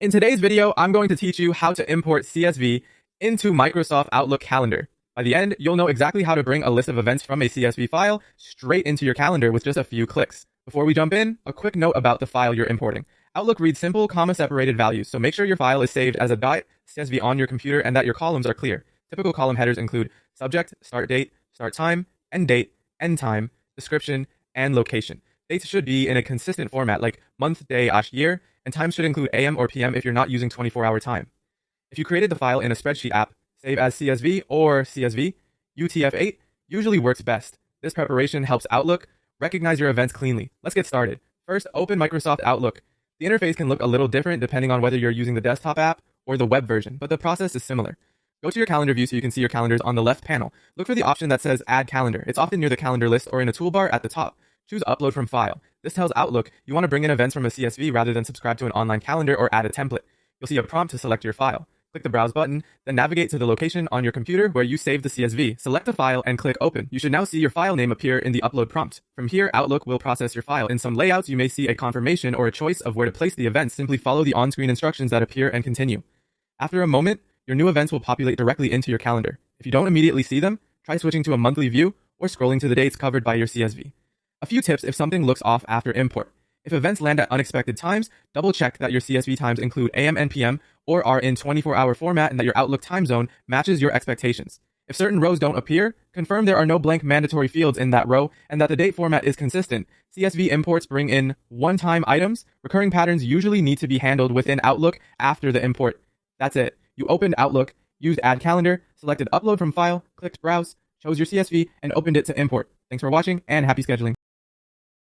In today's video, I'm going to teach you how to import CSV into Microsoft Outlook Calendar. By the end, you'll know exactly how to bring a list of events from a CSV file straight into your calendar with just a few clicks. Before we jump in, a quick note about the file you're importing. Outlook reads simple, comma-separated values, so make sure your file is saved as a .csv on your computer and that your columns are clear. Typical column headers include subject, start date, start time, end date, end time, description, and location. Dates should be in a consistent format like month, day, year, and time should include AM or PM if you're not using 24-hour time. If you created the file in a spreadsheet app, save as CSV or CSV, UTF-8 usually works best. This preparation helps Outlook recognize your events cleanly. Let's get started. First, open Microsoft Outlook. The interface can look a little different depending on whether you're using the desktop app or the web version, but the process is similar. Go to your calendar view so you can see your calendars on the left panel. Look for the option that says Add Calendar. It's often near the calendar list or in a toolbar at the top. Choose Upload from File. This tells Outlook you want to bring in events from a CSV rather than subscribe to an online calendar or add a template. You'll see a prompt to select your file. Click the Browse button, then navigate to the location on your computer where you saved the CSV. Select the file and click Open. You should now see your file name appear in the Upload prompt. From here, Outlook will process your file. In some layouts, you may see a confirmation or a choice of where to place the events. Simply follow the on-screen instructions that appear and continue. After a moment, your new events will populate directly into your calendar. If you don't immediately see them, try switching to a monthly view or scrolling to the dates covered by your CSV. A few tips if something looks off after import. If events land at unexpected times, double check that your CSV times include AM and PM or are in 24-hour format and that your Outlook time zone matches your expectations. If certain rows don't appear, confirm there are no blank mandatory fields in that row and that the date format is consistent. CSV imports bring in one-time items. Recurring patterns usually need to be handled within Outlook after the import. That's it. You opened Outlook, used Add Calendar, selected Upload from File, clicked Browse, chose your CSV, and opened it to import. Thanks for watching and happy scheduling.